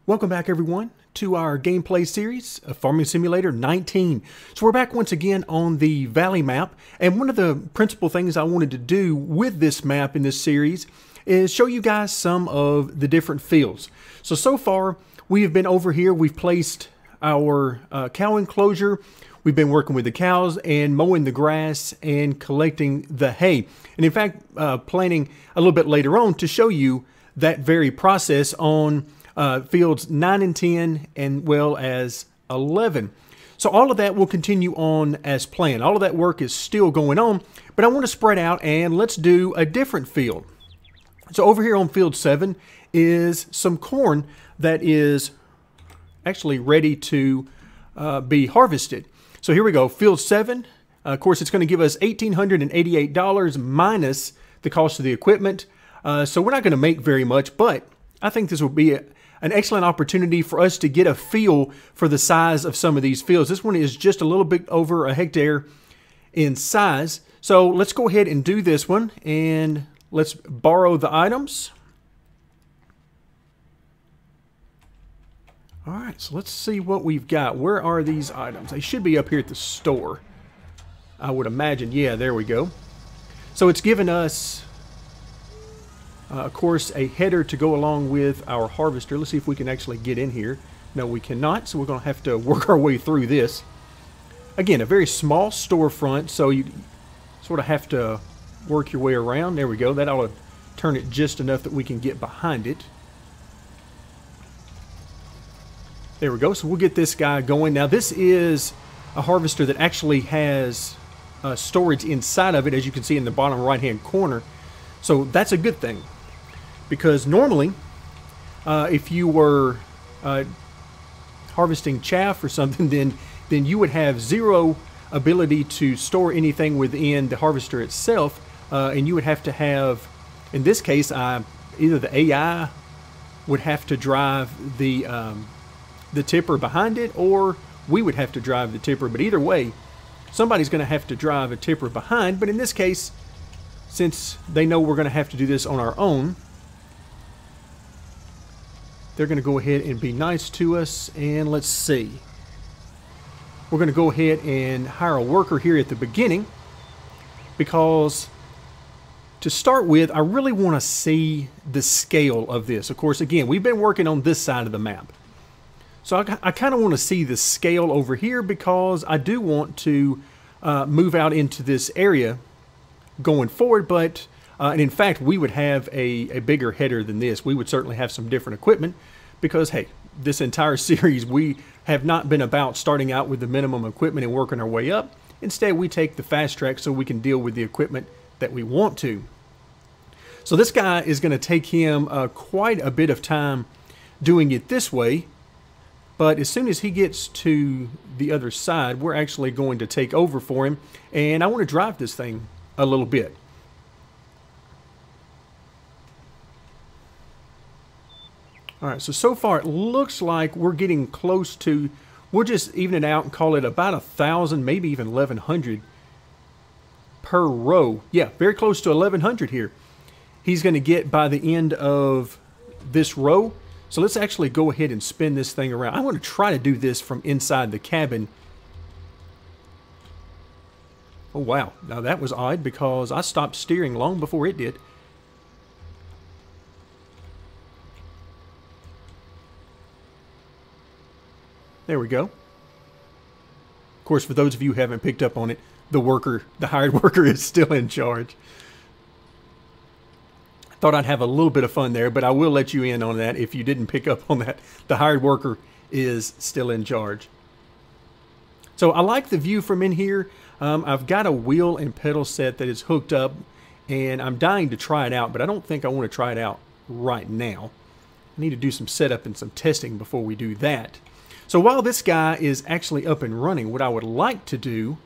Welcome back everyone to our gameplay series of Farming Simulator 19. So we're back once again on the Valley map, and one of the principal things I wanted to do with this map in this series is show you guys some of the different fields. So far we have been over here, we've placed our cow enclosure, we've been working with the cows and mowing the grass and collecting the hay. And in fact, planning a little bit later on to show you that very process on fields 9 and 10 and well as 11. So all of that will continue on as planned. All of that work is still going on, but I want to spread out and let's do a different field. So over here on field 7 is some corn that is actually ready to be harvested. So here we go, field 7. Of course, it's going to give us $1,888 minus the cost of the equipment. So we're not going to make very much, but I think this will be an excellent opportunity for us to get a feel for the size of some of these fields. This one is just a little bit over a hectare in size. So let's go ahead and do this one, and let's borrow the items. All right, so let's see what we've got. Where are these items? They should be up here at the store, I would imagine. Yeah, there we go. So it's given us of course, a header to go along with our harvester. Let's see if we can actually get in here. No, we cannot, so we're going to have to work our way through this. Again, a very small storefront, so you sort of have to work your way around. There we go. That ought to turn it just enough that we can get behind it. There we go. So we'll get this guy going. Now, this is a harvester that actually has storage inside of it, as you can see in the bottom right-hand corner. So that's a good thing. Because normally, if you were harvesting chaff or something, then you would have zero ability to store anything within the harvester itself, and you would have to have, in this case, either the AI would have to drive the tipper behind it, or we would have to drive the tipper. But either way, somebody's going to have to drive a tipper behind. But in this case, since they know we're going to have to do this on our own, they're going to go ahead and be nice to us. And let's see. We're going to go ahead and hire a worker here at the beginning, because to start with, I really want to see the scale of this. Of course, again, we've been working on this side of the map. So I kind of want to see the scale over here, because I do want to move out into this area going forward, but and in fact we would have a bigger header than this. We would certainly have some different equipment, because hey, this entire series we have not been about starting out with the minimum equipment and working our way up. Instead, we take the fast track so we can deal with the equipment that we want to. So this guy is going to take him quite a bit of time doing it this way, but as soon as he gets to the other side, we're actually going to take over for him, and I want to drive this thing a little bit. Alright, so far it looks like we're getting close to, we'll just even it out and call it about 1,000, maybe even 1,100 per row. Yeah, very close to 1,100 here. He's going to get by the end of this row. So let's actually go ahead and spin this thing around. I want to try to do this from inside the cabin. Oh wow, now that was odd, because I stopped steering long before it did. There we go. Of course, for those of you who haven't picked up on it, the hired worker is still in charge. I thought I'd have a little bit of fun there, but I will let you in on that if you didn't pick up on that. The hired worker is still in charge. So I like the view from in here. I've got a wheel and pedal set that is hooked up, and I'm dying to try it out, but I don't think I want to try it out right now. I need to do some setup and some testing before we do that. So while this guy is actually up and running, what I would like to do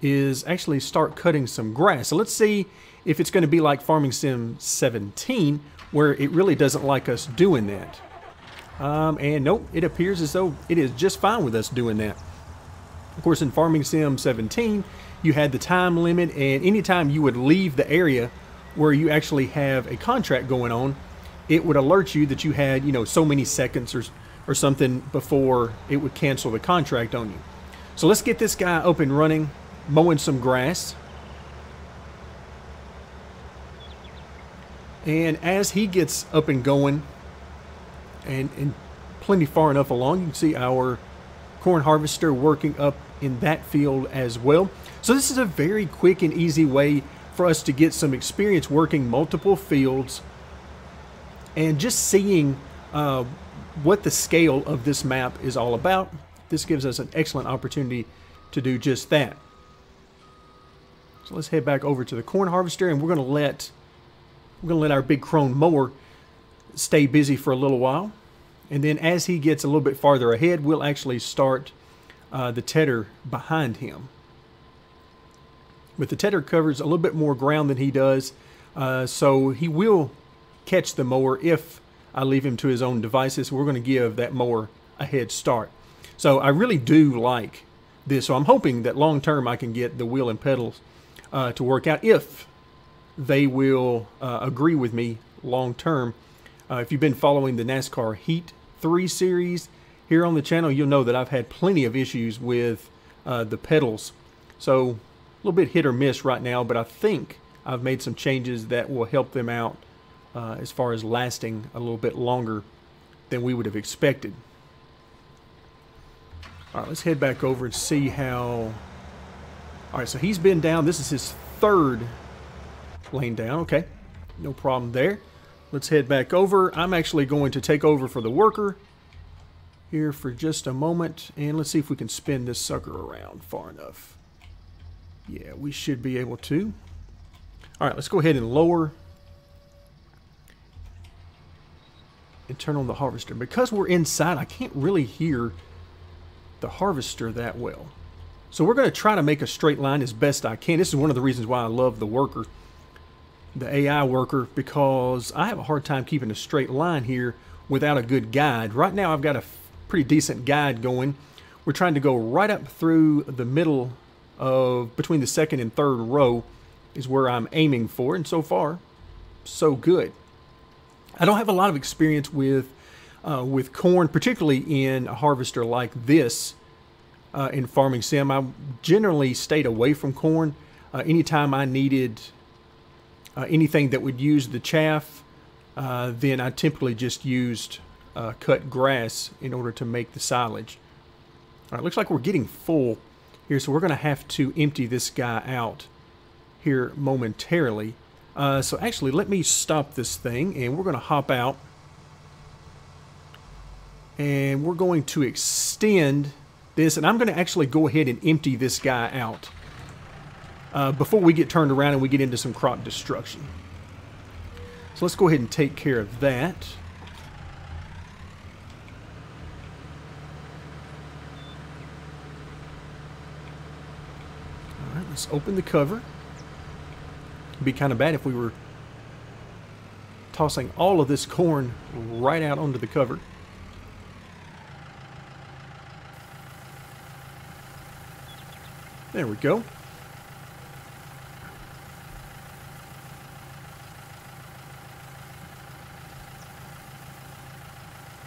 is actually start cutting some grass. So let's see if it's going to be like Farming Sim 17, where it really doesn't like us doing that. And nope, it appears as though it is just fine with us doing that. Of course, in Farming Sim 17, you had the time limit, and anytime you would leave the area where you actually have a contract going on, it would alert you that you had, you know, so many seconds or something before it would cancel the contract on you. So let's get this guy up and running, mowing some grass. And as he gets up and going, and plenty far enough along, you can see our corn harvester working up in that field as well. So this is a very quick and easy way for us to get some experience working multiple fields and just seeing what the scale of this map is all about. This gives us an excellent opportunity to do just that. So let's head back over to the corn harvester, and we're going to let our big Krone mower stay busy for a little while. And then as he gets a little bit farther ahead, we'll actually start the tedder behind him. But the tedder covers a little bit more ground than he does, so he will catch the mower if I leave him to his own devices. We're going to give that mower a head start. So I really do like this. So I'm hoping that long term I can get the wheel and pedals to work out if they will agree with me long term. If you've been following the NASCAR Heat 3 series here on the channel, you'll know that I've had plenty of issues with the pedals. So a little bit hit or miss right now, but I think I've made some changes that will help them out as far as lasting a little bit longer than we would have expected. All right, let's head back over and see how... All right, so he's been down. This is his third lane down. Okay, no problem there. Let's head back over. I'm actually going to take over for the worker here for just a moment, and let's see if we can spin this sucker around far enough. Yeah, we should be able to. All right, let's go ahead and lower and turn on the harvester. Because we're inside, I can't really hear the harvester that well. So we're going to try to make a straight line as best I can. This is one of the reasons why I love the worker, the AI worker, because I have a hard time keeping a straight line here without a good guide. Right now I've got a pretty decent guide going. We're trying to go right up through the middle of between the second and third row is where I'm aiming for, and so far so good. I don't have a lot of experience with corn, particularly in a harvester like this in Farming Sim. I generally stayed away from corn. Anytime I needed anything that would use the chaff, then I typically just used cut grass in order to make the silage. All right, looks like we're getting full here, so we're going to have to empty this guy out here momentarily. So actually, let me stop this thing, and we're going to hop out. And we're going to extend this, and I'm going to actually go ahead and empty this guy out before we get turned around and we get into some crop destruction. So let's go ahead and take care of that. All right, let's open the cover. It'd be kind of bad if we were tossing all of this corn right out onto the cover. There we go.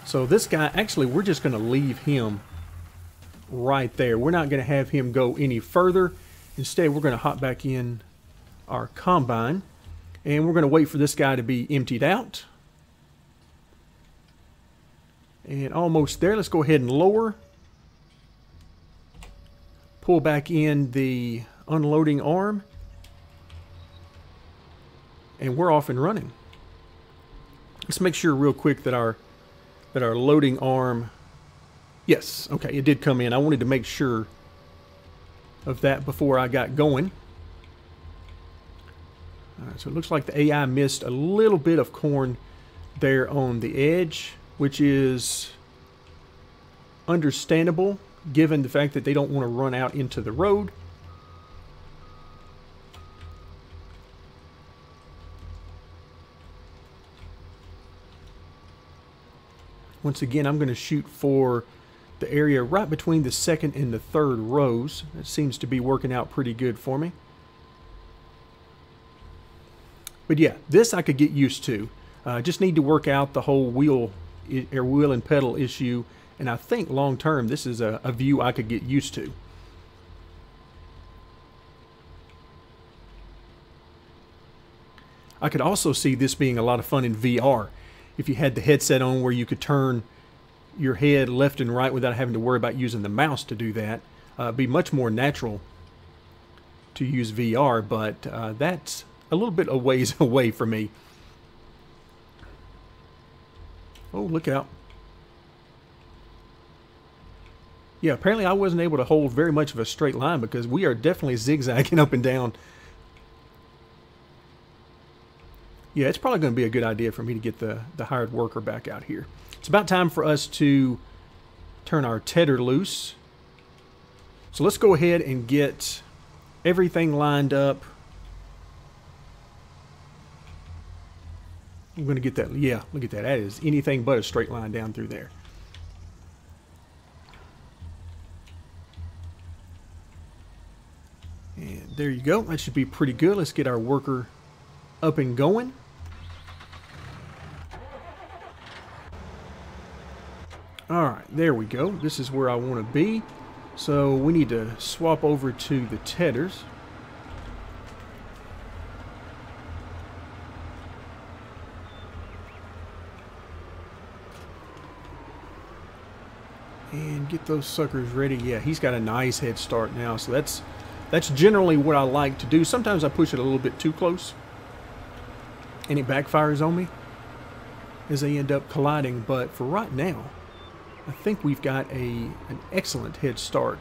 So this guy, actually, we're just going to leave him right there. We're not going to have him go any further. Instead, we're going to hop back in our combine, and we're going to wait for this guy to be emptied out. And almost there. Let's go ahead and lower. Pull back in the unloading arm, and we're off and running. Let's make sure real quick that our loading arm, yes, okay, it did come in. I wanted to make sure of that before I got going. All right, so it looks like the AI missed a little bit of corn there on the edge, which is understandable given the fact that they don't want to run out into the road. Once again, I'm going to shoot for the area right between the second and the third rows. That seems to be working out pretty good for me. But yeah, this I could get used to. Just need to work out the whole wheel and pedal issue, and I think long term this is a view I could get used to. I could also see this being a lot of fun in VR. If you had the headset on where you could turn your head left and right without having to worry about using the mouse to do that, it'd be much more natural to use VR, but that's a little bit a ways away for me. Oh, look out. Yeah, apparently I wasn't able to hold very much of a straight line because we are definitely zigzagging up and down. Yeah, it's probably going to be a good idea for me to get the hired worker back out here. It's about time for us to turn our tedder loose. So let's go ahead and get everything lined up. I'm going to get that. Yeah, look at that. That is anything but a straight line down through there. And there you go. That should be pretty good. Let's get our worker up and going. Alright, there we go. This is where I want to be. So we need to swap over to the tedders. And get those suckers ready. Yeah, he's got a nice head start now. So that's generally what I like to do. Sometimes I push it a little bit too close, and it backfires on me as they end up colliding. But for right now, I think we've got an excellent head start.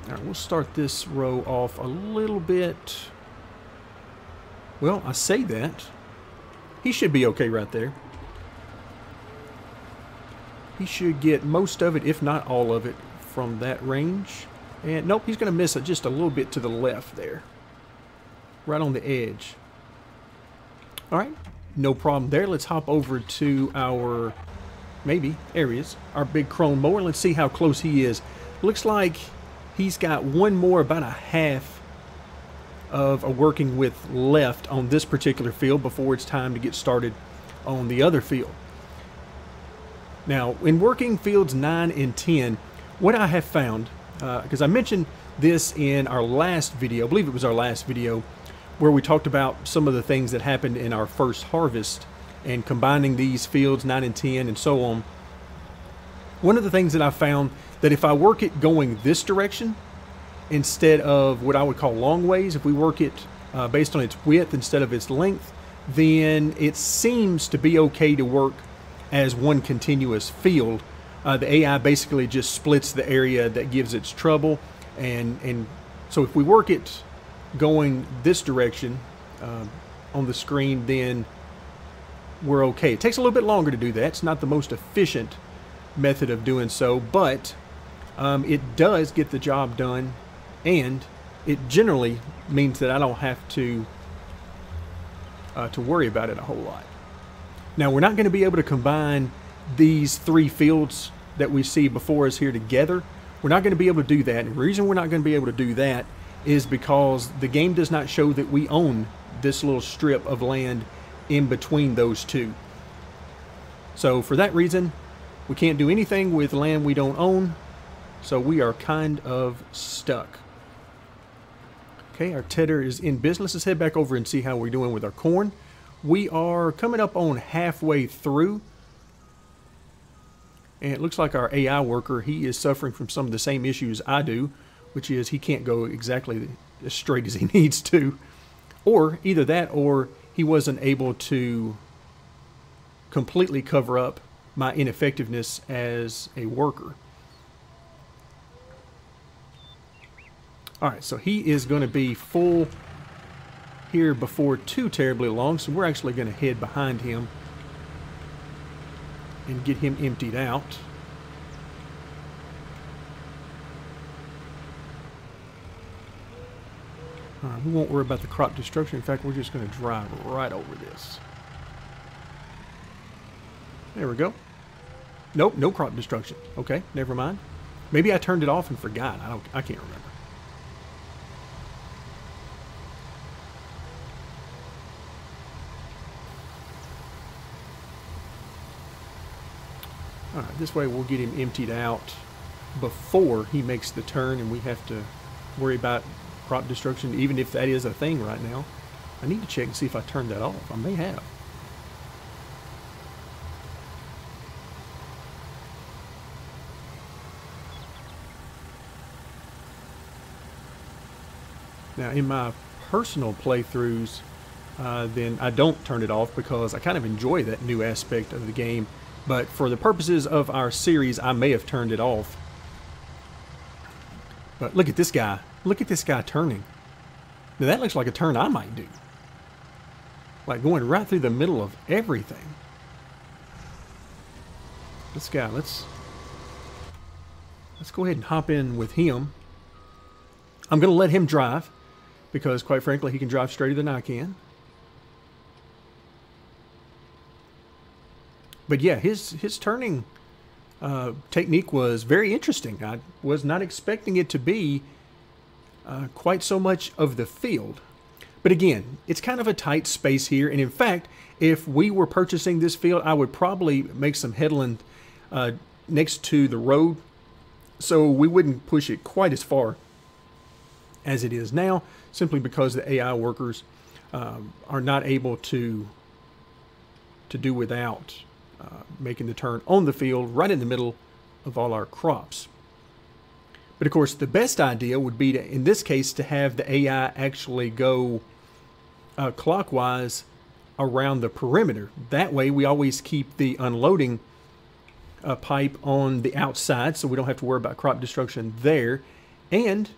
All right, we'll start this row off a little bit. Well, I say that. He should be okay right there. He should get most of it, if not all of it, from that range. And nope, he's going to miss it just a little bit to the left there. Right on the edge. All right, no problem there. Let's hop over to our... maybe, there he is, our big Krone mower. Let's see how close he is. Looks like he's got one more, about a half of a working width left on this particular field before it's time to get started on the other field. Now, in working fields 9 and 10, what I have found, because I mentioned this in our last video, I believe it was our last video, where we talked about some of the things that happened in our first harvest, and combining these fields 9 and 10 and so on. One of the things that I found, that if I work it going this direction instead of what I would call long ways, if we work it based on its width instead of its length, then it seems to be okay to work as one continuous field. The AI basically just splits the area that gives its trouble, and so if we work it going this direction on the screen, then we're okay. It takes a little bit longer to do that. It's not the most efficient method of doing so, but it does get the job done, and it generally means that I don't have to worry about it a whole lot. Now, we're not going to be able to combine these three fields that we see before us here together. We're not going to be able to do that, and the reason we're not going to be able to do that is because the game does not show that we own this little strip of land in between those two. So for that reason, we can't do anything with land we don't own, so we are kind of stuck. Okay, our tedder is in business. Let's head back over and see how we're doing with our corn. We are coming up on halfway through, and it looks like our AI worker, he is suffering from some of the same issues I do, which is he can't go exactly as straight as he needs to, or either that or he wasn't able to completely cover up my ineffectiveness as a worker. All right, so he is going to be full here before too terribly long, so we're actually going to head behind him and get him emptied out. All right, we won't worry about the crop destruction. In fact, we're just going to drive right over this. There we go. Nope, no crop destruction. Okay, never mind. Maybe I turned it off and forgot. I can't remember. All right, this way we'll get him emptied out before he makes the turn, and we have to worry about crop destruction, even if that is a thing right now. I need to check and see if I turned that off. I may have. Now, in my personal playthroughs, then I don't turn it off because I kind of enjoy that new aspect of the game. But for the purposes of our series, I may have turned it off. But look at this guy. Look at this guy turning. Now that looks like a turn I might do. Like going right through the middle of everything. This guy, let's go ahead and hop in with him. I'm going to let him drive because, quite frankly, he can drive straighter than I can. But yeah, his turning technique was very interesting. I was not expecting it to be quite so much of the field. But again, it's kind of a tight space here. And in fact, if we were purchasing this field, I would probably make some headland next to the road, so we wouldn't push it quite as far as it is now, simply because the AI workers are not able to do without making the turn on the field right in the middle of all our crops. But of course, the best idea would be to, in this case, to have the AI actually go clockwise around the perimeter. That way we always keep the unloading pipe on the outside, so we don't have to worry about crop destruction there, and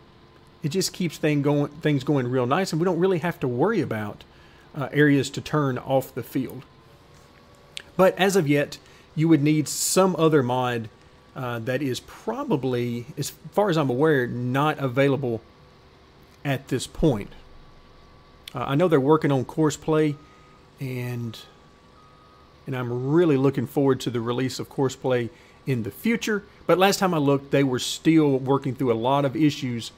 it just keeps things going real nice, and we don't really have to worry about areas to turn off the field. But as of yet, you would need some other mod that is probably, as far as I'm aware, not available at this point. I know they're working on Courseplay, and I'm really looking forward to the release of Courseplay in the future. But last time I looked, they were still working through a lot of issues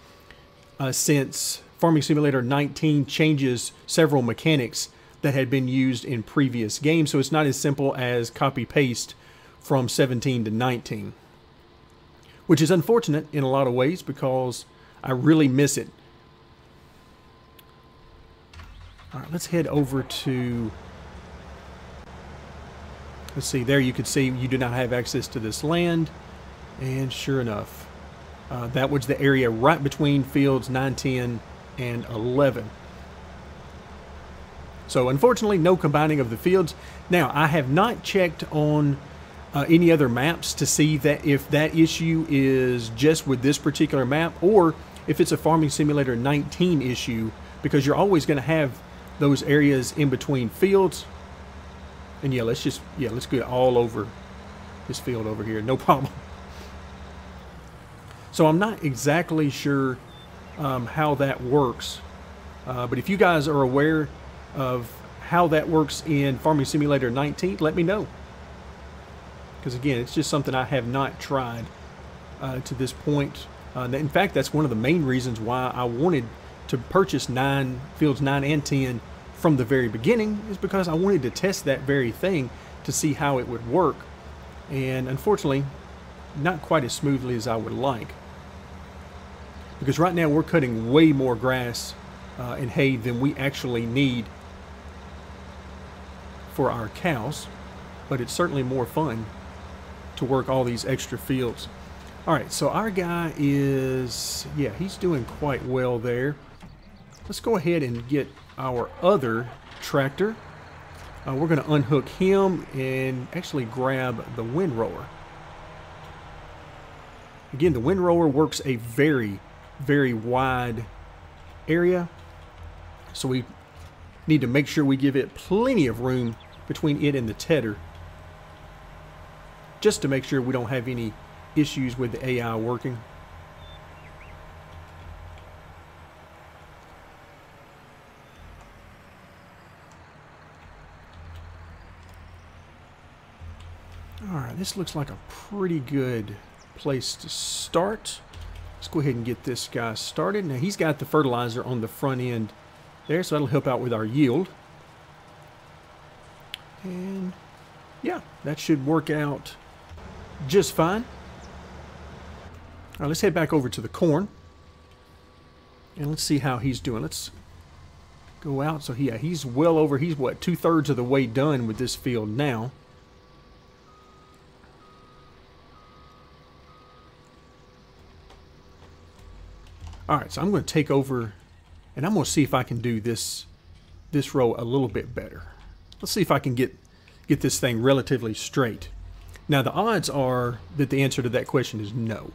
since Farming Simulator 19 changes several mechanics that had been used in previous games. So it's not as simple as copy-paste from 17 to 19. Which is unfortunate in a lot of ways because I really miss it. All right, let's head over to... Let's see, there you can see you do not have access to this land. And sure enough, that was the area right between fields 9, 10, and 11. So unfortunately, no combining of the fields. Now, I have not checked on any other maps to see that if that issue is just with this particular map or if it's a Farming Simulator 19 issue, because you're always going to have those areas in between fields. And yeah, let's go all over this field over here, no problem. So I'm not exactly sure how that works, but if you guys are aware of how that works in Farming Simulator 19, let me know. Because again, it's just something I have not tried to this point. In fact, that's one of the main reasons why I wanted to purchase fields 9 and 10 from the very beginning, is because I wanted to test that very thing to see how it would work. And unfortunately, not quite as smoothly as I would like. Because right now we're cutting way more grass and hay than we actually need for our cows, but it's certainly more fun to work all these extra fields. All right, so our guy is, yeah, he's doing quite well there. Let's go ahead and get our other tractor. We're going to unhook him and actually grab the windrower. Again, the windrower works a very, very wide area, so we need to make sure we give it plenty of room between it and the tedder, just to make sure we don't have any issues with the AI working. Alright, this looks like a pretty good place to start. Let's go ahead and get this guy started. Now he's got the fertilizer on the front end there, so that'll help out with our yield. And yeah, that should work out just fine. All right, let's head back over to the corn. And let's see how he's doing. Let's go out. So yeah, he's well over, he's what, 2/3 of the way done with this field now. All right, so I'm going to take over and I'm going to see if I can do this row a little bit better. Let's see if I can get this thing relatively straight. Now the odds are that the answer to that question is no.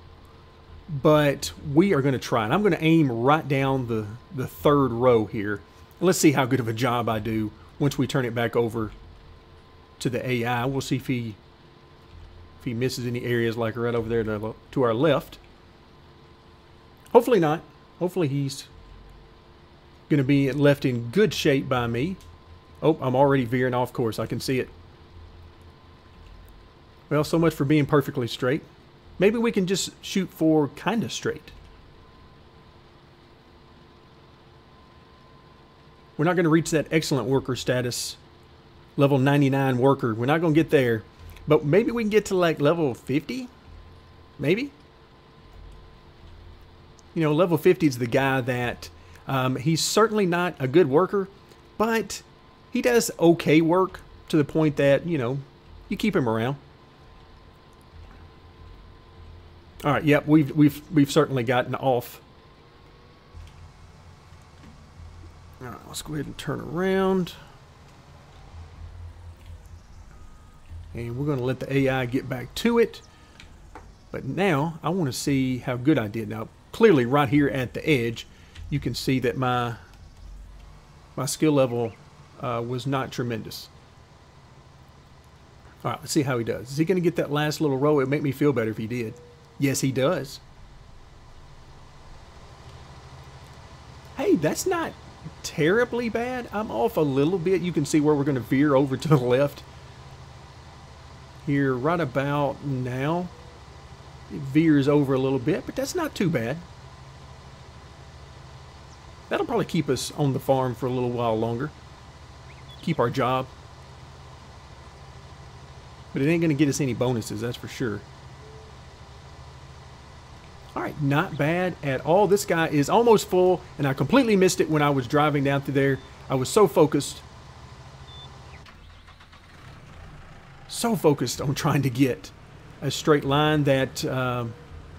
But we are going to try, and I'm going to aim right down the third row here. And let's see how good of a job I do once we turn it back over to the AI. We'll see if he misses any areas like right over there to our left. Hopefully not. Hopefully he's going to be left in good shape by me. Oh, I'm already veering off course. I can see it. Well, so much for being perfectly straight. Maybe we can just shoot for kind of straight. We're not going to reach that excellent worker status, level 99 worker. We're not going to get there, but maybe we can get to like level 50, maybe. You know, level 50 is the guy that he's certainly not a good worker, but he does okay work to the point that, you know, you keep him around. All right, yep, we've certainly gotten off. All right, let's go ahead and turn around. And we're going to let the AI get back to it. But now I want to see how good I did. Now, clearly right here at the edge, you can see that my skill level was not tremendous. All right, let's see how he does. Is he going to get that last little row? It would make me feel better if he did. Yes, he does. Hey, that's not terribly bad. I'm off a little bit. You can see where we're going to veer over to the left. Here, right about now. It veers over a little bit, but that's not too bad. That'll probably keep us on the farm for a little while longer. Keep our job. But it ain't going to get us any bonuses, that's for sure. All right, not bad at all. This guy is almost full, and I completely missed it when I was driving down through there. I was so focused on trying to get a straight line that, of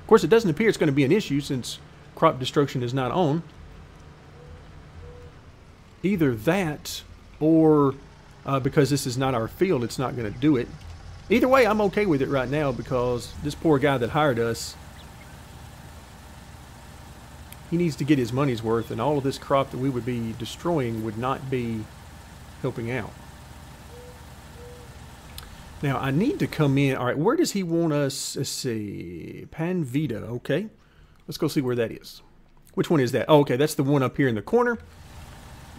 course, it doesn't appear it's going to be an issue since crop destruction is not on. Either that or because this is not our field, it's not going to do it. Either way, I'm okay with it right now because this poor guy that hired us, he needs to get his money's worth, and all of this crop that we would be destroying would not be helping out. Now, I need to come in. All right, where does he want us? Let's see. Panvita, okay. Let's go see where that is. Which one is that? Oh, okay, that's the one up here in the corner.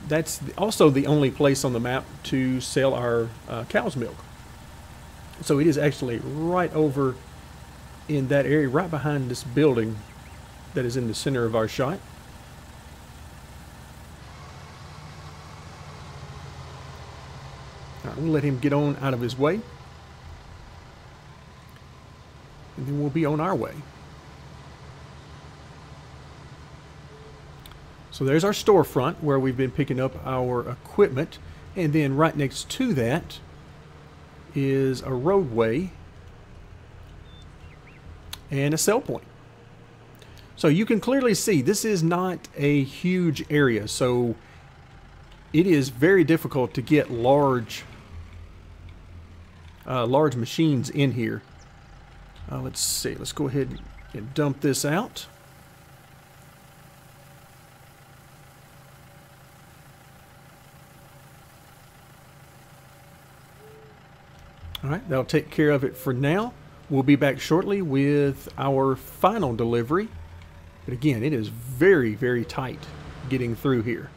That's also the only place on the map to sell our cow's milk. So it is actually right over in that area, right behind this building that is in the center of our shot. All right, we'll let him get on out of his way. And then we'll be on our way. So there's our storefront where we've been picking up our equipment. And then right next to that is a roadway and a sell point. So you can clearly see this is not a huge area, so it is very difficult to get large machines in here. Let's see, let's go ahead and dump this out. All right, that'll take care of it for now. We'll be back shortly with our final delivery. But again, it is very, very tight getting through here.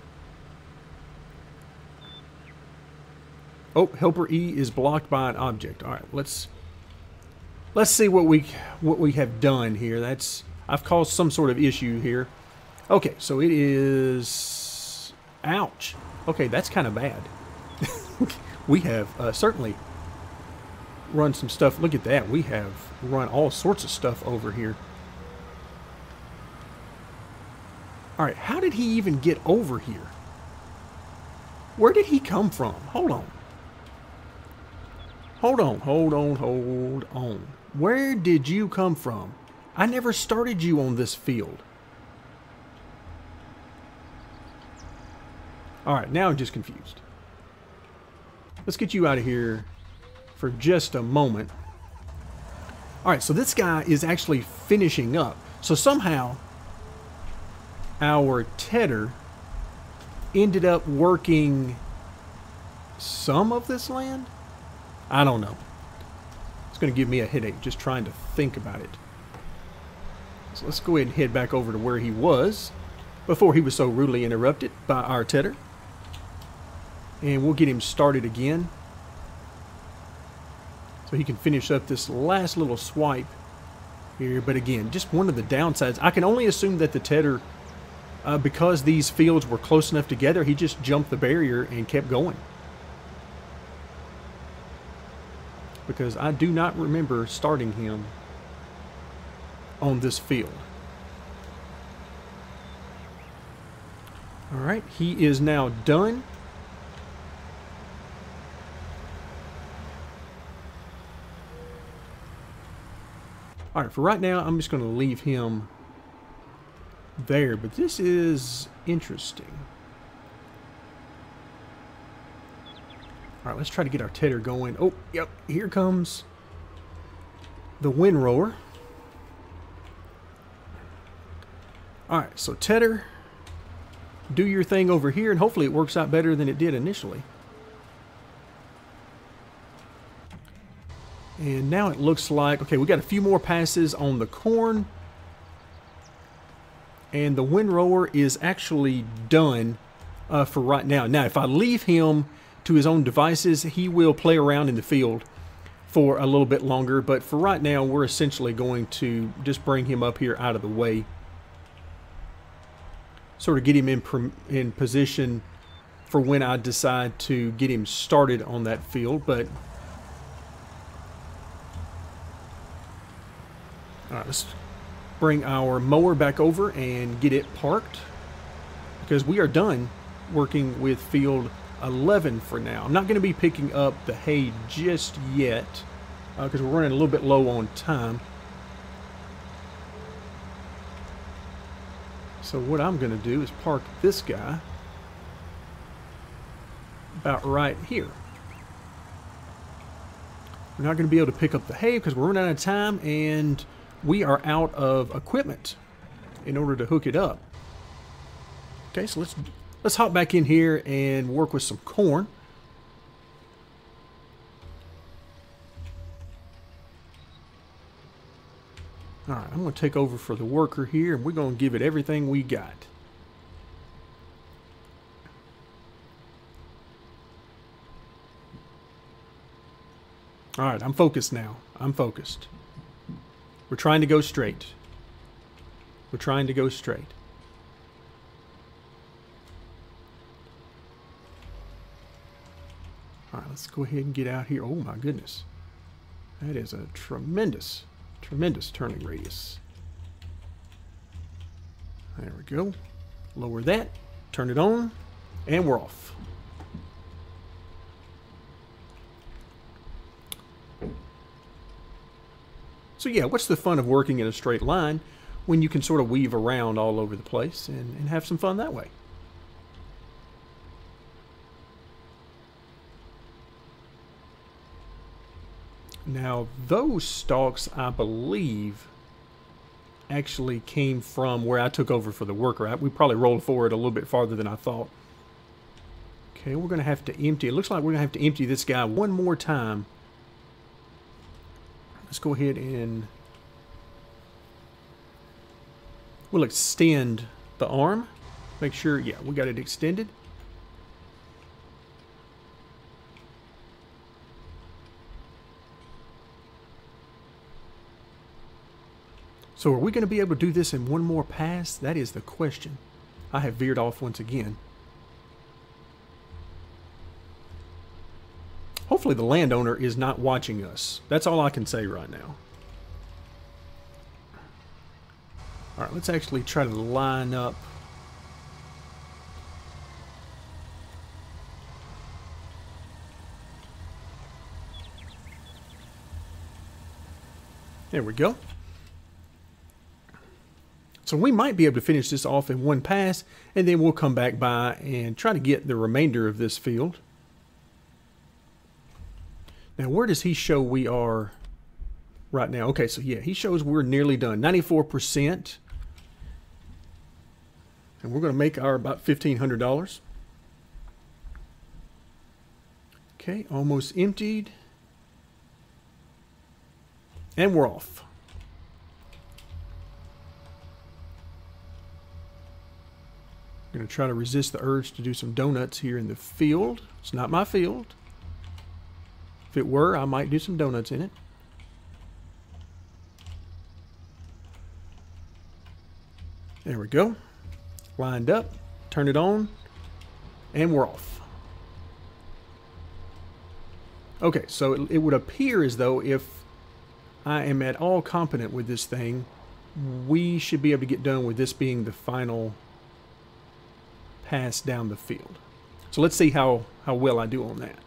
Oh, helper E is blocked by an object. All right, let's see what we have done here. I've caused some sort of issue here. Okay, so it is, ouch. Okay, that's kind of bad. We have certainly run some stuff. Look at that. We have run all sorts of stuff over here. All right, how did he even get over here? Where did he come from? Hold on. Hold on, hold on, hold on. Where did you come from? I never started you on this field. All right, now I'm just confused. Let's get you out of here for just a moment. All right, so this guy is actually finishing up. So somehow our tedder ended up working some of this land? I don't know. It's going to give me a headache just trying to think about it. So let's go ahead and head back over to where he was before he was so rudely interrupted by our tedder. And we'll get him started again, so he can finish up this last little swipe here. But again, just one of the downsides. I can only assume that the tedder, because these fields were close enough together, he just jumped the barrier and kept going. Because I do not remember starting him on this field. All right, he is now done. All right, for right now, I'm just going to leave him there, but this is interesting. All right, let's try to get our tedder going. Oh, yep, here comes the windrower. All right, so tedder, do your thing over here, and hopefully it works out better than it did initially. And now it looks like, okay, we got a few more passes on the corn. And the windrower is actually done for right now. Now, if I leave him to his own devices, he will play around in the field for a little bit longer. But for right now, we're essentially going to just bring him up here out of the way. Sort of get him in position for when I decide to get him started on that field. But all right, let's bring our mower back over and get it parked, because we are done working with field 11 for now. I'm not going to be picking up the hay just yet because we're running a little bit low on time. So what I'm going to do is park this guy about right here. We're not going to be able to pick up the hay because we're running out of time, and we are out of equipment in order to hook it up. Okay, so let's hop back in here and work with some corn. All right, I'm going to take over for the worker here, and we're going to give it everything we got. All right, I'm focused now. I'm focused. We're trying to go straight. We're trying to go straight. All right, let's go ahead and get out here. Oh my goodness. That is a tremendous turning radius. There we go. Lower that, turn it on, and we're off. So yeah, what's the fun of working in a straight line when you can sort of weave around all over the place and have some fun that way? Now, those stalks, I believe, actually came from where I took over for the worker. We probably rolled forward a little bit farther than I thought. Okay, we're going to have to empty. It looks like we're going to have to empty this guy one more time. Let's go ahead and we'll extend the arm. Make sure, yeah, we got it extended. So are we going to be able to do this in one more pass? That is the question. I have veered off once again. Hopefully hopefully the landowner is not watching us. That's all I can say right now. All right, let's actually try to line up. There we go. So we might be able to finish this off in one pass, and then we'll come back by and try to get the remainder of this field. Now, where does he show we are right now? Okay, so yeah, he shows we're nearly done, 94%. And we're going to make our about $1,500. Okay, almost emptied. And we're off. I'm going to try to resist the urge to do some donuts here in the field. It's not my field. If it were, I might do some donuts in it. There we go. Lined up. Turn it on. And we're off. Okay, so it would appear as though if I am at all competent with this thing, we should be able to get done with this being the final pass down the field. So let's see how well I do on that.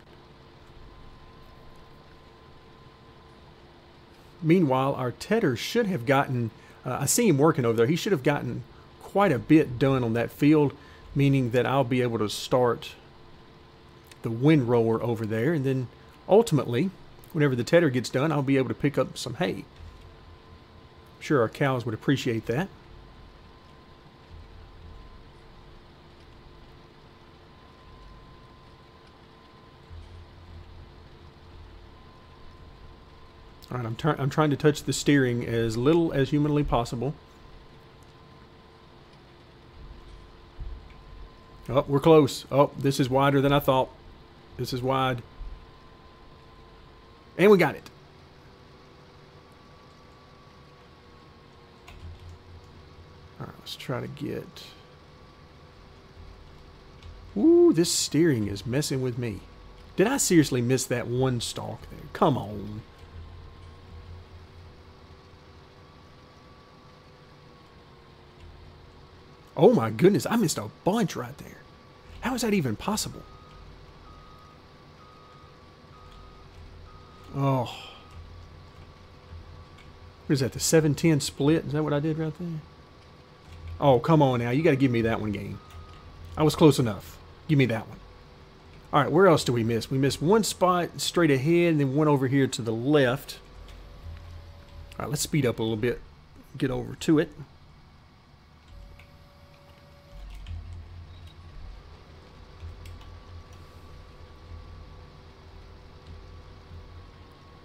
Meanwhile, our tedder should have gotten, I see him working over there, he should have gotten quite a bit done on that field, meaning that I'll be able to start the windrower over there, and then ultimately, whenever the tedder gets done, I'll be able to pick up some hay. I'm sure our cows would appreciate that. All right, I'm trying to touch the steering as little as humanly possible. Oh, we're close. Oh, this is wider than I thought. This is wide. And we got it. All right, let's try to get... Ooh, this steering is messing with me. Did I seriously miss that one stalk there? Come on. Oh my goodness, I missed a bunch right there. How is that even possible? Oh. What is that, the 7-10 split? Is that what I did right there? Oh, come on now. You got to give me that one, game. I was close enough. Give me that one. All right, where else do we miss? We missed one spot straight ahead and then one over here to the left. All right, let's speed up a little bit. Get over to it.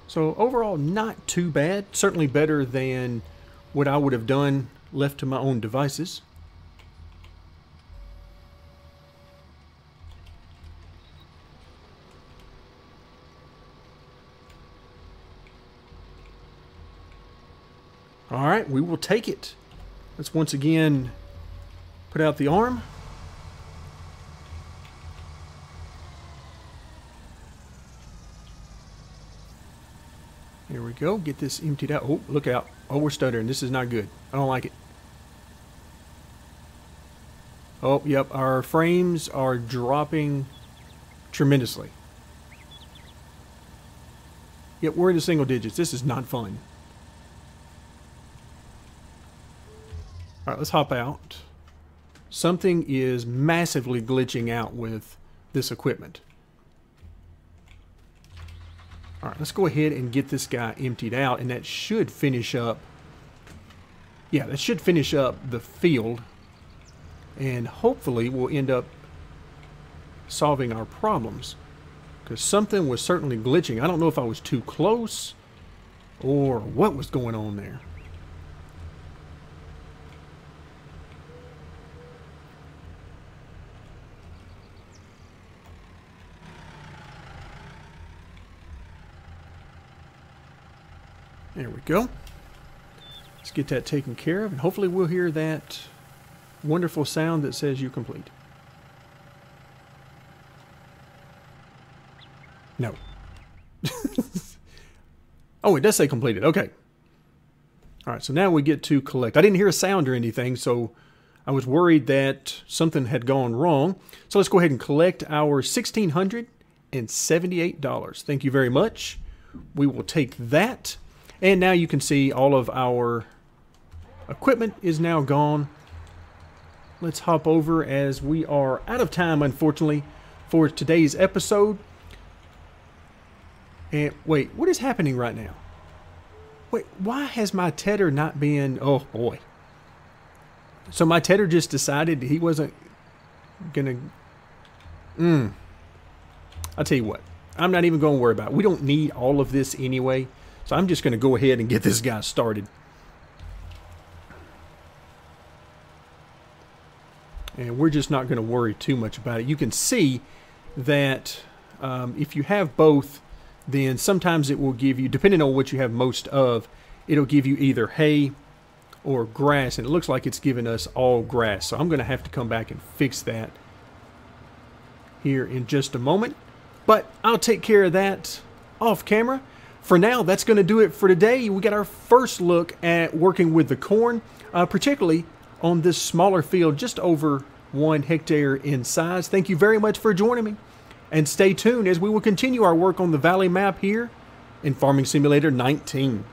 So overall, not too bad. Certainly better than what I would have done left to my own devices. All right, we will take it. Let's once again put out the arm. Here we go. Get this emptied out. Oh, look out. Oh, we're stuttering. This is not good. I don't like it. Oh, yep. Our frames are dropping tremendously. Yep, we're in the single digits. This is not fun. All right, let's hop out. Something is massively glitching out with this equipment. All right, let's go ahead and get this guy emptied out, and that should finish up. Yeah, that should finish up the field, and hopefully we'll end up solving our problems, because something was certainly glitching. I don't know if I was too close or what was going on there. There we go. Let's get that taken care of, and hopefully we'll hear that wonderful sound that says you complete. No. Oh, it does say completed. Okay. All right, so now we get to collect. I didn't hear a sound or anything, so I was worried that something had gone wrong. So let's go ahead and collect our $1,678. Thank you very much. We will take that. And now you can see all of our equipment is now gone. Let's hop over as we are out of time, unfortunately, for today's episode. And wait, what is happening right now? Wait, why has my tedder not been... Oh, boy. So my tedder just decided he wasn't going to... I'll tell you what. I'm not even going to worry about it. We don't need all of this anyway. So I'm just going to go ahead and get this guy started. And we're just not going to worry too much about it. You can see that if you have both, then sometimes it will give you, depending on what you have most of, it'll give you either hay or grass. And it looks like it's giving us all grass. So I'm going to have to come back and fix that here in just a moment. But I'll take care of that off camera. For now, that's going to do it for today. We got our first look at working with the corn, particularly on this smaller field, just over 1 hectare in size. Thank you very much for joining me. And stay tuned as we will continue our work on the Valley map here in Farming Simulator 19.